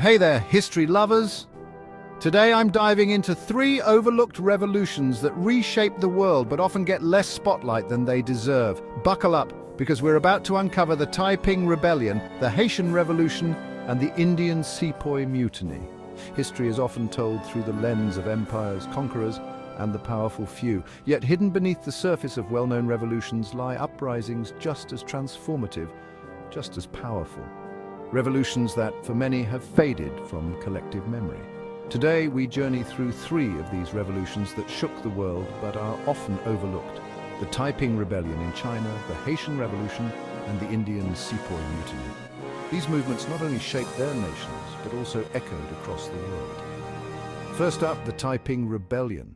Hey there, history lovers! Today I'm diving into 3 overlooked revolutions that reshaped the world but often get less spotlight than they deserve. Buckle up, because we're about to uncover the Taiping Rebellion, the Haitian Revolution, and the Indian Sepoy Mutiny. History is often told through the lens of empires, conquerors, and the powerful few. Yet hidden beneath the surface of well-known revolutions lie uprisings just as transformative, just as powerful. Revolutions that, for many, have faded from collective memory. Today, we journey through 3 of these revolutions that shook the world but are often overlooked. The Taiping Rebellion in China, the Haitian Revolution, and the Indian Sepoy Mutiny. These movements not only shaped their nations, but also echoed across the world. First up, the Taiping Rebellion.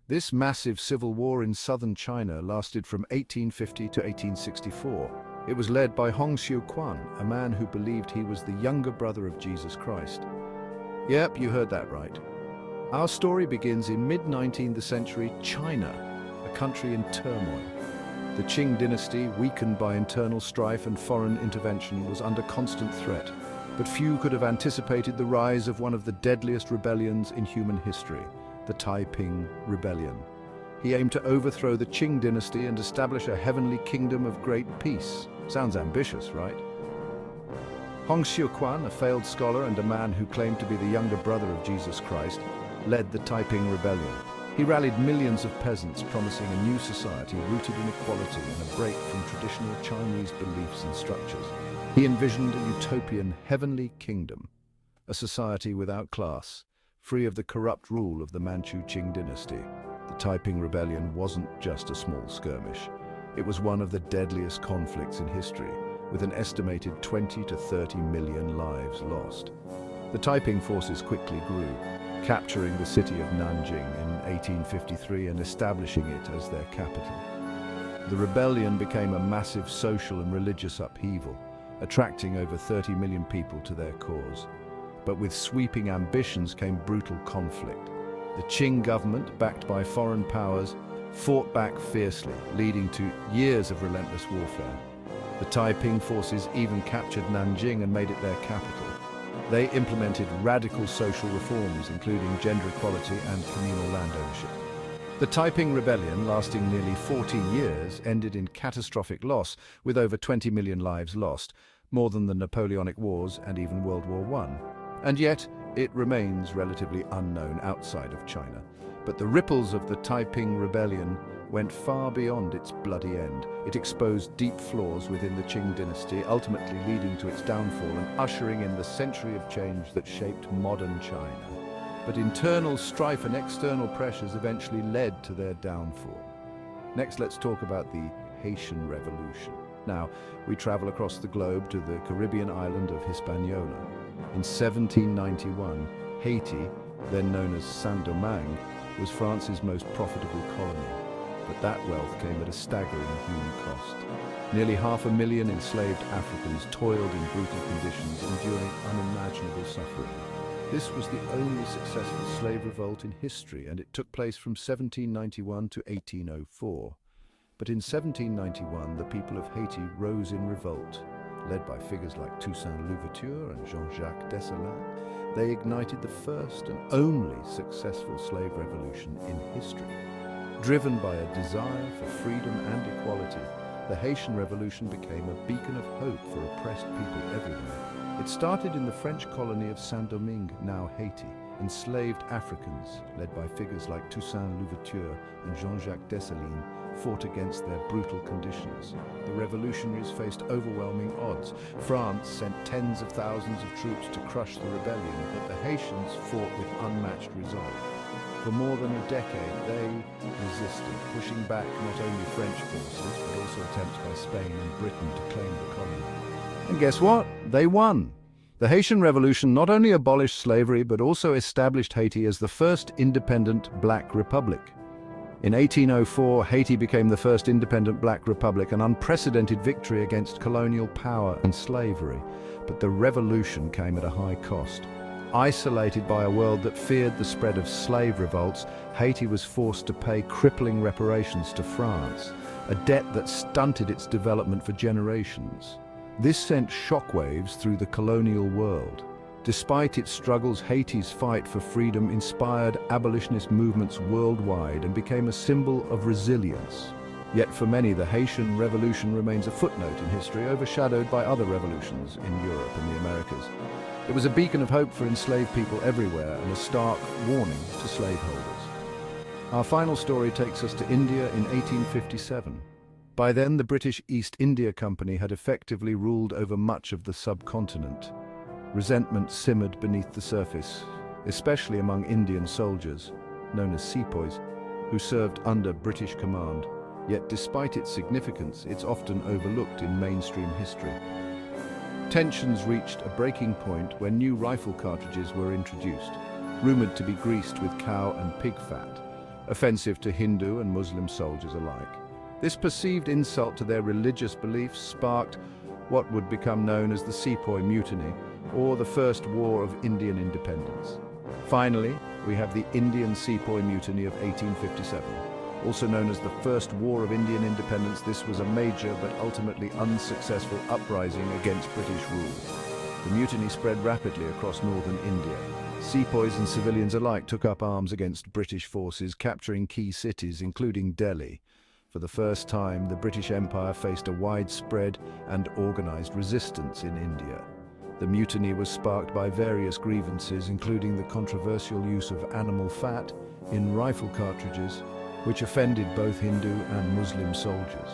This massive civil war in southern China lasted from 1850 to 1864. It was led by Hong Xiuquan, a man who believed he was the younger brother of Jesus Christ. Yep, you heard that right. Our story begins in mid-19th century China, a country in turmoil. The Qing dynasty, weakened by internal strife and foreign intervention, was under constant threat. But few could have anticipated the rise of one of the deadliest rebellions in human history, the Taiping Rebellion. He aimed to overthrow the Qing dynasty and establish a heavenly kingdom of great peace. Sounds ambitious, right? Hong Xiuquan, a failed scholar and a man who claimed to be the younger brother of Jesus Christ, led the Taiping Rebellion. He rallied millions of peasants, promising a new society rooted in equality and a break from traditional Chinese beliefs and structures. He envisioned a utopian heavenly kingdom, a society without class, free of the corrupt rule of the Manchu Qing dynasty. The Taiping Rebellion wasn't just a small skirmish. It was one of the deadliest conflicts in history, with an estimated 20 to 30 million lives lost. The Taiping forces quickly grew, capturing the city of Nanjing in 1853 and establishing it as their capital. The rebellion became a massive social and religious upheaval, attracting over 30 million people to their cause. But with sweeping ambitions came brutal conflict. The Qing government, backed by foreign powers, fought back fiercely, leading to years of relentless warfare. The Taiping forces even captured Nanjing and made it their capital. They implemented radical social reforms, including gender equality and communal land ownership. The Taiping Rebellion, lasting nearly 14 years, ended in catastrophic loss, with over 20 million lives lost, more than the Napoleonic Wars and even World War I. And yet, it remains relatively unknown outside of China. But the ripples of the Taiping Rebellion went far beyond its bloody end. It exposed deep flaws within the Qing dynasty, ultimately leading to its downfall and ushering in the century of change that shaped modern China. But internal strife and external pressures eventually led to their downfall. Next, let's talk about the Haitian Revolution. Now, we travel across the globe to the Caribbean island of Hispaniola. In 1791, Haiti, then known as Saint-Domingue, was France's most profitable colony. But that wealth came at a staggering human cost. Nearly 500,000 enslaved Africans toiled in brutal conditions, enduring unimaginable suffering. This was the only successful slave revolt in history, and it took place from 1791 to 1804. But in 1791, the people of Haiti rose in revolt. Led by figures like Toussaint Louverture and Jean-Jacques Dessalines, they ignited the first and only successful slave revolution in history. Driven by a desire for freedom and equality, the Haitian Revolution became a beacon of hope for oppressed people everywhere. It started in the French colony of Saint-Domingue, now Haiti. Enslaved Africans, led by figures like Toussaint Louverture and Jean-Jacques Dessalines, fought against their brutal conditions. The revolutionaries faced overwhelming odds. France sent tens of thousands of troops to crush the rebellion, but the Haitians fought with unmatched resolve. For more than a decade, they resisted, pushing back not only French forces, but also attempts by Spain and Britain to claim the colony. And guess what? They won. The Haitian Revolution not only abolished slavery, but also established Haiti as the first independent black republic. In 1804, Haiti became the first independent black republic, an unprecedented victory against colonial power and slavery. But the revolution came at a high cost. Isolated by a world that feared the spread of slave revolts, Haiti was forced to pay crippling reparations to France, a debt that stunted its development for generations. This sent shockwaves through the colonial world. Despite its struggles, Haiti's fight for freedom inspired abolitionist movements worldwide and became a symbol of resilience. Yet for many, the Haitian Revolution remains a footnote in history, overshadowed by other revolutions in Europe and the Americas. It was a beacon of hope for enslaved people everywhere and a stark warning to slaveholders. Our final story takes us to India in 1857. By then, the British East India Company had effectively ruled over much of the subcontinent. Resentment simmered beneath the surface, especially among Indian soldiers, known as sepoys, who served under British command. Yet despite its significance, it's often overlooked in mainstream history. Tensions reached a breaking point when new rifle cartridges were introduced, rumored to be greased with cow and pig fat, offensive to Hindu and Muslim soldiers alike. This perceived insult to their religious beliefs sparked what would become known as the Sepoy Mutiny, or the First War of Indian Independence. Finally, we have the Indian Sepoy Mutiny of 1857. Also known as the First War of Indian Independence, this was a major but ultimately unsuccessful uprising against British rule. The mutiny spread rapidly across northern India. Sepoys and civilians alike took up arms against British forces, capturing key cities, including Delhi. For the first time, the British Empire faced a widespread and organized resistance in India. The mutiny was sparked by various grievances, including the controversial use of animal fat in rifle cartridges, which offended both Hindu and Muslim soldiers.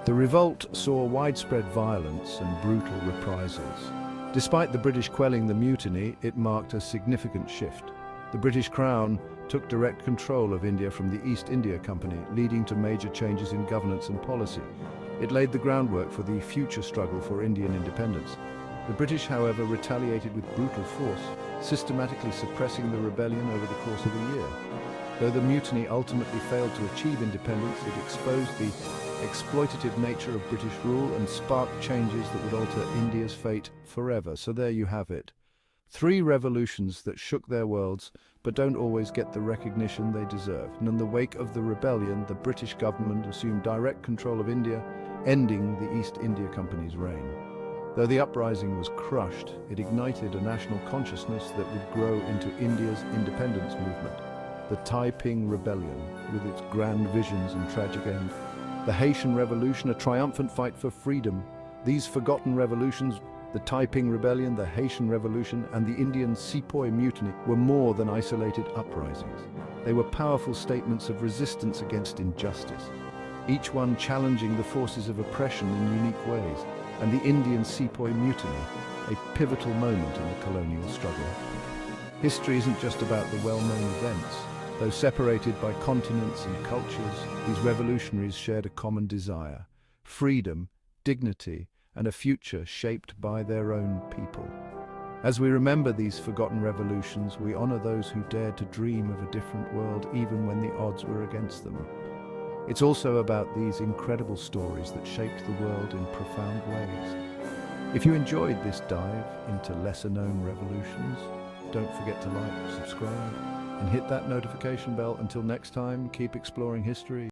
The revolt saw widespread violence and brutal reprisals. Despite the British quelling the mutiny, it marked a significant shift. The British Crown took direct control of India from the East India Company, leading to major changes in governance and policy. It laid the groundwork for the future struggle for Indian independence. The British, however, retaliated with brutal force, systematically suppressing the rebellion over the course of a year. Though the mutiny ultimately failed to achieve independence, it exposed the exploitative nature of British rule and sparked changes that would alter India's fate forever. So there you have it. 3 revolutions that shook their worlds, but don't always get the recognition they deserve. And in the wake of the rebellion, the British government assumed direct control of India, ending the East India Company's reign. Though the uprising was crushed, it ignited a national consciousness that would grow into India's independence movement. The Taiping Rebellion, with its grand visions and tragic end. The Haitian Revolution, a triumphant fight for freedom. These forgotten revolutions, the Taiping Rebellion, the Haitian Revolution, and the Indian Sepoy Mutiny, were more than isolated uprisings. They were powerful statements of resistance against injustice, each one challenging the forces of oppression in unique ways. And the Indian Sepoy Mutiny, a pivotal moment in the colonial struggle. History isn't just about the well-known events. Though separated by continents and cultures, these revolutionaries shared a common desire: freedom, dignity, and a future shaped by their own people. As we remember these forgotten revolutions, we honor those who dared to dream of a different world even when the odds were against them. It's also about these incredible stories that shaped the world in profound ways. If you enjoyed this dive into lesser-known revolutions, don't forget to like, subscribe, and hit that notification bell. Until next time, keep exploring history.